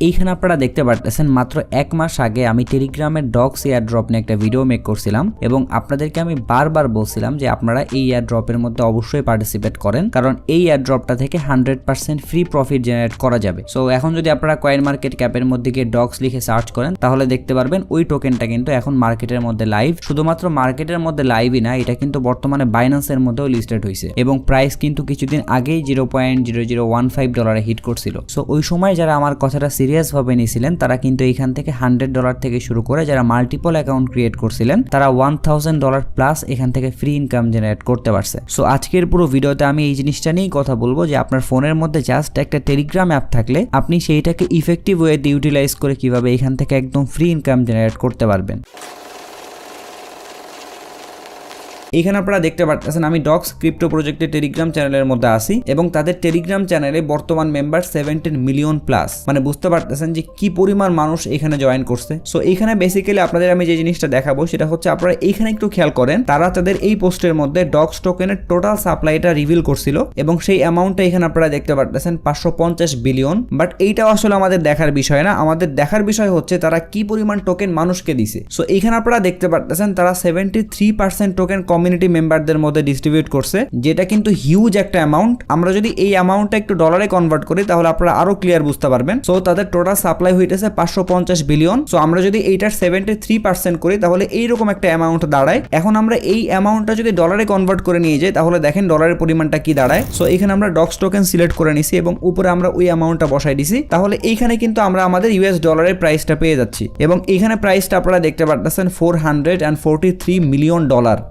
এইখানে আপনারা দেখতে পারতেছেন মাত্র 1 মাস আগে আমি টেলিগ্রামের ডগস এয়ার ড্রপ নিয়ে একটা ভিডিও মেক করছিলাম এবং আপনাদেরকে আমি বারবার বলছিলাম যে আপনারা এই এয়ার ড্রপের মধ্যে অবশ্যই পার্টিসিপেট করেন, কারণ এই এয়ার ড্রপটা থেকে 100% ফ্রি প্রফিট জেনারেট করা যাবে। সো এখন যদি আপনারা কয়েন মার্কেট ক্যাপের মধ্যে গিয়ে ডগস লিখে সার্চ করেন তাহলে দেখতে পারবেন ওই টোকেনটা কিন্তু এখন মার্কেটের মধ্যে লাইভ। শুধুমাত্র মার্কেটের মধ্যে লাইভই না, এটা কিন্তু বর্তমানে বাইন্যান্সের মধ্যেও লিস্টেড হয়েছে এবং প্রাইস কিন্তু কিছুদিন আগেই $0.0015 হিট করছিল। সো ওই সময় যারা আমার কথাটা সিরিয়াস ভাবে নিয়েছিলেন তারা কিন্তু এখান থেকে $100 থেকে শুরু করে যারা মাল্টিপল অ্যাকাউন্ট ক্রিয়েট করছিলেন তারা $1000 প্লাস এখান থেকে ফ্রি ইনকাম জেনারেট করতে পারছে। সো আজকের পুরো ভিডিওতে আমি এই জিনিসটা নিয়েই কথা বলবো যে আপনার ফোনের মধ্যে জাস্ট একটা টেলিগ্রাম অ্যাপ থাকলে আপনি সেইটাকে ইফেক্টিভ ওয়েতে ইউটিলাইজ করে কিভাবে এখান থেকে একদম ফ্রি ইনকাম জেনারেট করতে পারবেন। এখানে আপনারা দেখতে পাচ্ছেন আমি ডগস ক্রিপ্টো প্রজেক্টের টেলিগ্রাম চ্যানেলের মধ্যে আসি এবং তাদের টেলিগ্রাম চ্যানেলে বর্তমান মেম্বার 17 মিলিয়ন প্লাস। মানে বুঝতে পারতেছেন যে কি পরিমাণ মানুষ এখানে জয়েন করছে। সো এখানে বেসিক্যালি আপনাদের আমি যে জিনিসটা দেখাবো সেটা হচ্ছে আপনারা এইখানে একটু খেয়াল করেন, তারা তাদের এই পোস্টের মধ্যে ডগস টোকেনের টোটাল সাপ্লাইটা রিভিল করছিল এবং সেই অ্যামাউন্টটা এখানে আপনারা দেখতে পারতেছেন 550 বিলিয়ন। বাট এইটাও আসলে আমাদের দেখার বিষয় না, আমাদের দেখার বিষয় হচ্ছে তারা কি পরিমাণ টোকেন মানুষকে দিছে। সো এখানে আপনারা দেখতে পারতেছেন তারা 73% টোকেন কমিউনিটি মেম্বারদের মধ্যে ডিস্ট্রিবিউট করছে, যেটা কিন্তু হিউজ একটা অ্যামাউন্ট। আমরা যদি এই অ্যামাউন্টটা একটু ডলারে কনভার্ট করি তাহলে আপনারা আরো ক্লিয়ার বুঝতে পারবেন। সো তাদের টোটাল সাপ্লাই হইতেছে 550 বিলিয়ন। সো আমরা যদি এইটার 73% করি তাহলে এইরকম একটা অ্যামাউন্ট দাঁড়ায়। এখন আমরা এই অ্যামাউন্টটা যদি ডলারে কনভার্ট করে নিয়ে যাই তাহলে দেখেন ডলারের পরিমাণটা কি দাঁড়ায়। সো এখানে আমরা ডগস টোকেন সিলেক্ট করে নিছি এবং উপরে আমরা ওই অ্যামাউন্টটা বসাই দিছি, তাহলে এইখানে কিন্তু আমরা আমাদের ইউএস ডলারের প্রাইসটা পেয়ে যাচ্ছি এবং এইখানে প্রাইসটা আপনারা দেখতে পারতেছেন $443 মিলিয়ন।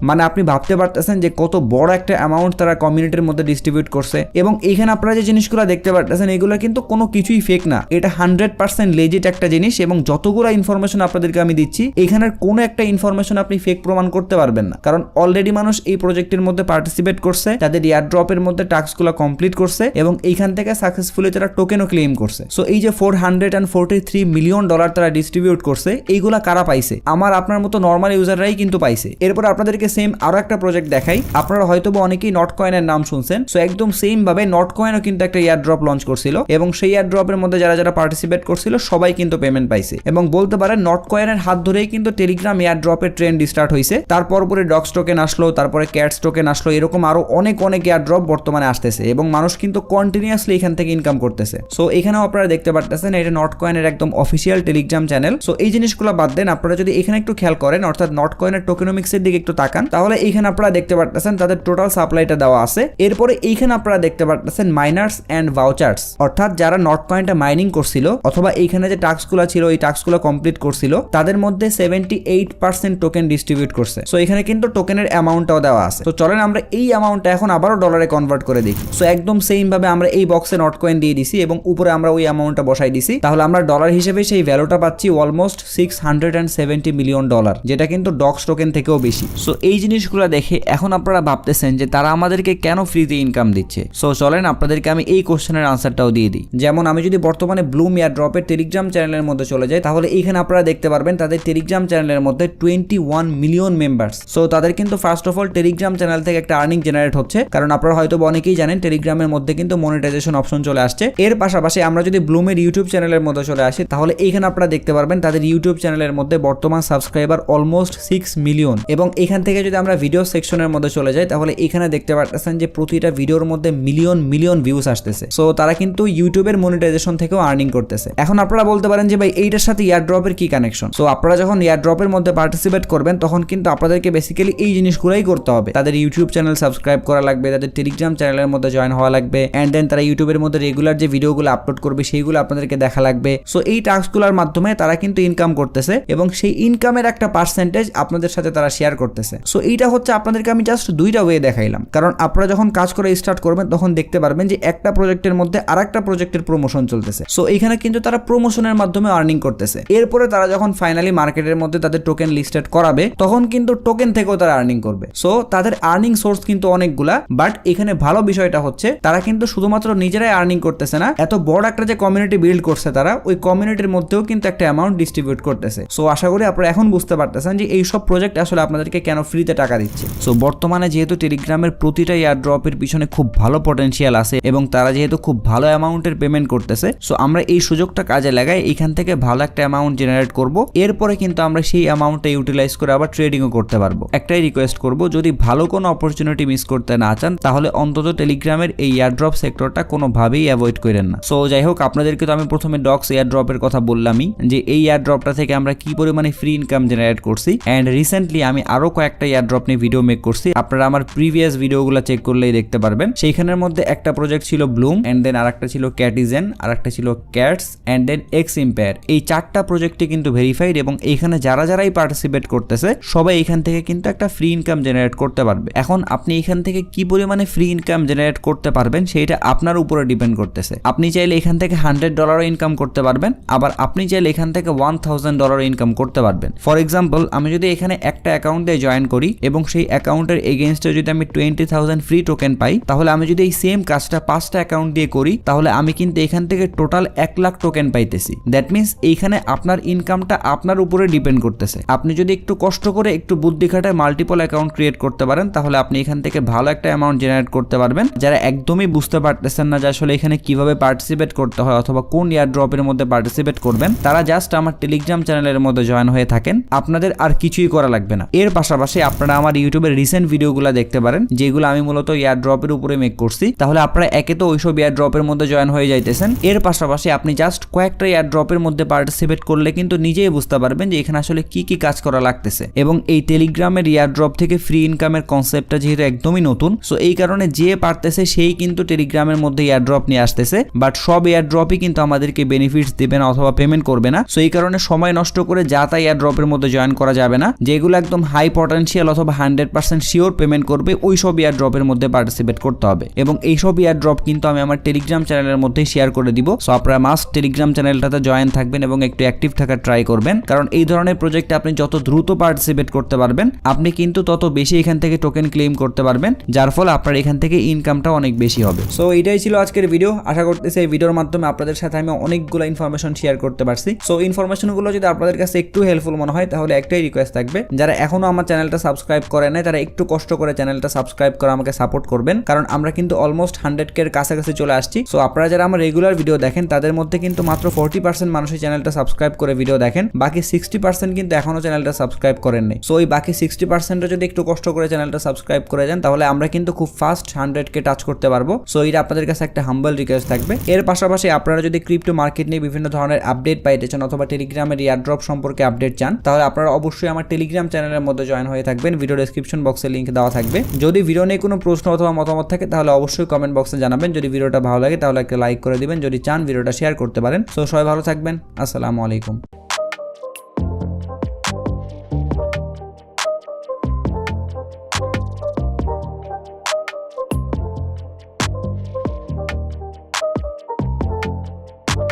মানে আপনি ভাবতে পারতেছেন যে কত বড় একটা অ্যামাউন্ট তারা কমিউনিটির মধ্যে ডিস্ট্রিবিউট করছে। এবং এইখানে আপনারা যে জিনিসগুলো দেখতে পারতেছেন এগুলো কিন্তু কোনো কিছুই ফেক না, এটা 100% লেজিট একটা জিনিস এবং যতগুলো ইনফরমেশন আপনাদেরকে আমি দিচ্ছি এখানের কোনো একটা ইনফরমেশন আপনি ফেক প্রমাণ করতে পারবেন না, কারণ অলরেডি মানুষ এই প্রজেক্টের মধ্যে পার্টিসিপেট করছে, তাদের এয়ার ড্রপের মধ্যে টাস্কগুলো কমপ্লিট করছে এবং এইখান থেকে সাকসেসফুলি তারা টোকেনও ক্লেম করছে। সো এই যে $443 মিলিয়ন তারা ডিস্ট্রিবিউট করছে, এইগুলা কারা পাইছে? আমার আপনার মতো নর্মাল ইউজাররাই কিন্তু পাইছে। এরপর আপনাদেরকে সেম আরো একটা প্রজেক্ট দেখাই, আপনারা হয়তো অনেকেই নট কয়েনের নাম শুনছেন। সো একদম সেম ভাবে নট কয়েনও কিন্তু একটা এয়ার ড্রপ লঞ্চ করছিল এবং সেই এয়ার ড্রপের মধ্যে যারা যারা পার্টিসিপেট করছিল সবাই কিন্তু পেমেন্ট পাইছে এবং বলতে পারেন নট কয়েনের হাত ধরেই কিন্তু টেলিগ্রাম এয়ার ড্রপের ট্রেন্ড স্টার্ট হয়েছে। তারপর ডগস টোকেন আসলো, তারপরে ক্যাটস টোকেন আসলো, এরকম আরো অনেক এয়ার ড্রপ বর্তমানে আসতেছে এবং মানুষ কিন্তু কন্টিনিউয়াসলি এখান থেকে ইনকাম করতেছে। সো এখানেও আপনারা দেখতে পারতেছেন এটা নট কয়েনের একদম অফিসিয়াল টেলিগ্রাম চ্যানেল। সো এই জিনিসগুলো বাদ দেন, আপনারা যদি এখানে একটু খেয়াল করেন অর্থাৎ নট কয়েনের টোকেনোমিক্সের দিকে একটু তাকান তাহলে এইখানে আপনারা দেখতে পারতেছেন তাদের টোটাল সাপ্লাইটা দেওয়া আছে। এরপরে এইখানে আপনারা দেখতে পারতেছেন মাইনার্স এন্ড ভাউচার্স, অর্থাৎ যারা নট কয়েনটা মাইনিং করছিল অথবা এইখানে যে টাস্কগুলো ছিল এই টাস্কগুলো কমপ্লিট করছিল তাদের মধ্যে 78% টোকেন ডিস্ট্রিবিউট করছে। সো এখানে কিন্তু টোকেনের অ্যামাউন্টটাও দেওয়া আছে। তো চলেন আমরা এই অ্যামাউন্টটা এখন আবারও ডলারে কনভার্ট করে দেখি। সো একদম সেম ভাবে আমরা এই বক্সে নট কয়েন দিয়ে দিছি এবং উপরে আমরা ওই অ্যামাউন্টটা বসাই দিছি, তাহলে আমরা ডলার হিসেবে সেই ভ্যালুটা পাচ্ছি অলমোস্ট $670 মিলিয়ন, যেটা কিন্তু ডগস টোকেন থেকেও বেশি। সো এই জিনিসগুলো দেখে এখন আপনারা ভাবতেছেন যে তারা আমাদেরকে কেন ফ্রিতে ইনকাম দিচ্ছে। সো চলেন আপনাদেরকে আমি এই কোশ্চেনের আনসারটাও দিয়ে দিই। যেমন আমি যদি বর্তমানে ব্লুম এয়ার ড্রপের টেলিগ্রাম চ্যানেলের মধ্যে চলে যাই তাহলে এইখানে আপনারা দেখতে পারবেন তাদের টেলিগ্রাম চ্যানেলের মধ্যে 21 মিলিয়ন মেম্বার্স। সো তাদের কিন্তু first of all Telegram channel থেকে একটা আর্নিং জেনারেট হচ্ছে, কারণ আপনারা হয়তো অনেকেই জানেন টেলিগ্রামের মধ্যে কিন্তু মনিটাইজেশন অপশন চলে আসছে। এর পাশাপাশি আমরা যদি ব্লুমের ইউটিউব চ্যানেলের মধ্যে চলে আসি তাহলে এইখানে আপনারা দেখতে পারবেন তাদের ইউটিউব চ্যানেলের মধ্যে বর্তমান সাবস্ক্রাইবার অলমোস্ট 6 মিলিয়ন এবং এখান থেকে যদি আমরা ভিডিও সেকশনের মধ্যে চলে যাই তাহলে এখানে দেখতে পারতেছেন যে প্রতিটা ভিডিওর মধ্যে মিলিয়ন ভিউজ আসতেছে। সো তারা কিন্তু ইউটিউবের মনিটাইজেশন থেকেও আর্নিং করতেছে। এখন আপনারা বলতে পারেন যে ভাই এইটার সাথে এয়ার ড্রপের কি কানেকশন? সো আপনারা যখন এয়ার ড্রপের মধ্যে পার্টিসিপেট করবেন তখন কিন্তু আপনাদেরকে বেসিক্যালি এই জিনিসগুলোই করতে হবে, তাদের ইউটিউব চ্যানেল সাবস্ক্রাইব করা লাগবে, তাদের টেলিগ্রাম চ্যানেলের মধ্যে জয়েন হওয়া লাগবে, এন্ড দেন তারা ইউটিউবের মধ্যে রেগুলার যে ভিডিওগুলো আপলোড করবে সেইগুলো আপনাদেরকে দেখা লাগবে। সো এই টাস্কগুলোর মাধ্যমে তারা কিন্তু ইনকাম করতেছে এবং সেই ইনকামের একটা পার্সেন্টেজ আপনাদের সাথে তারা শেয়ার করতেছে। সো এইটা হচ্ছে আপনাদেরকে আমি জাস্ট দুইটা ওয়ে দেখাইলাম, কারণ আপনারা যখন কাজ করে স্টার্ট করবেন তখন দেখতে পারবেন যে একটা প্রজেক্টের মধ্যে আরেকটা প্রজেক্টের প্রমোশন চলতেছে। সো এখানে কিন্তু তারা প্রমোশনের মাধ্যমে আর্নিং করতেছে। এরপরে তারা যখন ফাইনালি মার্কেটের মধ্যে তাদের টোকেন লিস্টেড করাবে তখন কিন্তু টোকেন থেকেও তারা আর্নিং করবে। সো তাদের আর্নিং সোর্স কিন্তু অনেকগুলা, বাট এখানে ভালো বিষয়টা হচ্ছে তারা কিন্তু শুধুমাত্র নিজেরাই আর্নিং করতেছে না, এত বড় একটা যে কমিউনিটি বিল্ড করছে তারা ওই কমিউনিটির মধ্যেও কিন্তু একটা অ্যামাউন্ট ডিস্ট্রিবিউট করতেছে। সো আশা করি আপনারা এখন বুঝতে পারতেছেন যে এই সব প্রজেক্ট আসলে আপনাদেরকে কেন ফ্রিতে টাকা টাকা দিচ্ছে। সো বর্তমানে যেহেতু টেলিগ্রামের প্রতিটা এয়ারড্রপের পিছনে খুব ভালো পটেনশিয়াল আছে এবং তারা যেহেতু খুব ভালো অ্যামাউন্টের পেমেন্ট করতেছে, সো আমরা এই সুযোগটা কাজে লাগাই এখান থেকে ভালো একটা অ্যামাউন্ট জেনারেট করব। এরপরে কিন্তু আমরা সেই অ্যামাউন্টটা ইউটিলাইজ করে আবার ট্রেডিংও করতে পারবো। একটাই রিকোয়েস্ট করব, যদি ভালো কোনো অপরচুনিটি মিস করতে না চান তাহলে অন্তত টেলিগ্রামের এই এয়ারড্রপ সেক্টরটা কোনোভাবেই অ্যাভয়েড করেন না। সো যাই হোক, আপনাদেরকে তো আমি প্রথমে ডক্স এয়ারড্রপের কথা বললামই যে এই এয়ারড্রপটা থেকে আমরা কি পরিমাণে ফ্রি ইনকাম জেনারেট করছি। অ্যান্ড রিসেন্টলি আমি আরো কয়েকটা এয়ারড্রপ নিয়ে ভিডিও মেক করছি, আপনারা আমার প্রিভিয়াস ভিডিওগুলো চেক করলেই দেখতে পারবেন। সেইখানের মধ্যে একটা প্রজেক্ট ছিল ব্লুম, এন্ড দেন আরেকটা ছিল ক্যাটিজেন, আরেকটা ছিল cats, and then X empire. এই 4টা প্রজেক্টে কিন্তু ভেরিফাইড এবং এইখানে যারাই পার্টিসিপেট করতেছে সবাই এখান থেকে কিন্তু একটা ফ্রি ইনকাম জেনারেট করতে পারবে। এখন আপনি এখান থেকে কি পরিমাণে ফ্রি ইনকাম জেনারেট করতে পারবেন সেইটা আপনার উপরে ডিপেন্ড করতেছে। আপনি চাইলে এখান থেকে $100 ইনকাম করতে পারবেন, আবার আপনি চাইলে এখান থেকে $1000 ইনকাম করতে পারবেন। ফর এক্সাম্পল, আমি যদি এখানে একটা অ্যাকাউন্ট দিয়ে জয়েন করি এবং সেই অ্যাকাউন্টের এগেইনস্টে যদি আমি 20,000 ফ্রি টোকেন পাই, তাহলে আমি যদি এই সেম কাজটা 5টা অ্যাকাউন্ট দিয়ে করি তাহলে আমি কিন্তু এখান থেকে টোটাল 1 লাখ টোকেন পাইতেছি। দ্যাট মিনস এইখানে আপনার ইনকামটা আপনার উপরে ডিপেন্ড করতেছে। আপনি যদি একটু কষ্ট করে একটু বুদ্ধি খাটায় মাল্টিপল অ্যাকাউন্ট ক্রিয়েট করতে পারেন তাহলে আপনি এখান থেকে ভালো একটা অ্যামাউন্ট জেনারেট করতে পারবেন। যারা একদমই বুঝতে পারতেছেন না যে আসলে এখানে কিভাবে পার্টিসিপেট করতে হয় অথবা কোন এয়ারড্রপের মধ্যে পার্টিসিপেট করবেন, তারা জাস্ট আমার টেলিগ্রাম চ্যানেলের মধ্যে জয়েন হয়ে থাকেন, আপনাদের আর কিছুই করা লাগবে না। এর পাশাপাশি আপনারা আমার ইউটিউবের রিসেন্ট ভিডিওগুলো দেখতে পারেন যেগুলো আমি মূলত এয়ারড্রপের উপরে মেক করছি। তাহলে আপনারা একে তো ওইসব এয়ারড্রপের মধ্যে জয়েন হয়ে যাইতেছেন, এর পাশাপাশি আপনি জাস্ট কয়েকটা এয়ারড্রপের মধ্যে পার্টিসিপেট করলে কিন্তু নিজেই বুঝতে পারবেন যে এখানে আসলে কি কি কাজ করা লাগতেছে। এবং এই টেলিগ্রামের এয়ারড্রপ থেকে ফ্রি ইনকামের কনসেপ্টটা যেহেতু একদমই নতুন, সো এই কারণে যে পারতেছে সেই কিন্তু টেলিগ্রামের মধ্যে এয়ারড্রপ নিয়ে আসতেছে, বাট সব এয়ারড্রপই কিন্তু আমাদেরকে বেনিফিটস দিবে না অথবা পেমেন্ট করবে না। সো এই কারণে সময় নষ্ট করে যা তা এয়ারড্রপের মধ্যে জয়েন করা যাবে না। যেগুলো একদম হাই পটেনশিয়াল অথবা 100% শিওর পেমেন্ট করবে ওই সব এয়ারড্রপের মধ্যে পার্টিসিপেট করতে হবে। এবং এই সব এয়ারড্রপ কিন্তু আমি আমার টেলিগ্রাম চ্যানেলের মধ্যেই শেয়ার করে দিব। সো আপনারা মাস্ট টেলিগ্রাম চ্যানেলটাতে জয়েন থাকবেন এবং একটু অ্যাক্টিভ থাকার ট্রাই করবেন, কারণ এই ধরনের প্রজেক্টে আপনি যত দ্রুত পার্টিসিপেট করতে পারবেন আপনি কিন্তু তত বেশি এখান থেকে টোকেন ক্লেম করতে পারবেন, যার ফলে আপনার এখান থেকে ইনকামটা অনেক বেশি হবে। সো এটাই ছিল আজকের ভিডিও। আশা করতেছি এই ভিডিওর মাধ্যমে আপনাদের সাথে আমি অনেকগুলো ইনফরমেশন শেয়ার করতে পারছি। সো ইনফরমেশনগুলো যদি আপনাদের কাছে একটু হেল্পফুল মনে হয় তাহলে একটাই রিকোয়েস্ট থাকবে, যারা এখনো আমার চ্যানেলটা সাবস্ক্রাইব করে নাই তারা একটু কষ্ট করে চ্যানেলটা সাবস্ক্রাইব করে আমাকে সাপোর্ট করবেন, কারণ আমরা কিন্তু অলমোস্ট 100K এর কাছাকাছি চলে আসছি। সো আপনারা যারা আমার রেগুলার ভিডিও দেখেন তাদের মধ্যে কিন্তু মাত্র 40% মানুষই চ্যানেলটা সাবস্ক্রাইব করে ভিডিও দেখেন, বাকি 60% কিন্তু এখনো চ্যানেলটা সাবস্ক্রাইব করেন নাই। সো এই বাকি 60% যদি একটু কষ্ট করে চ্যানেলটা সাবস্ক্রাইব করে যান তাহলে আমরা কিন্তু খুব ফাস্ট 100K টাচ করতে পারবো। সো এটা আপনাদের কাছে একটা হাম্বল রিকোয়েস্ট থাকবে। এর পাশাপাশি আপনারা যদি ক্রিপ্টো মার্কেট নিয়ে বিভিন্ন ধরনের আপডেট পাইতে চান অথবা টেলিগ্রামের এয়ারড্রপ সম্পর্কে আপডেট চান তাহলে আপনারা অবশ্যই আমার টেলিগ্রাম চ্যানেলের মধ্যে জয়েন হয়ে থাকবেন। ভিডিও ডেসক্রিপশন বক্সে লিংক দেওয়া থাকবে। যদি ভিডিও নিয়ে কোনো প্রশ্ন অথবা মতামত থাকে তাহলে অবশ্যই কমেন্ট বক্সে জানাবেন। যদি ভিডিওটা ভালো লাগে তাহলে একটা লাইক করে দিবেন, যদি চান ভিডিওটা শেয়ার করতে পারেন। সো সবাই ভালো থাকবেন। আসসালামু আলাইকুম।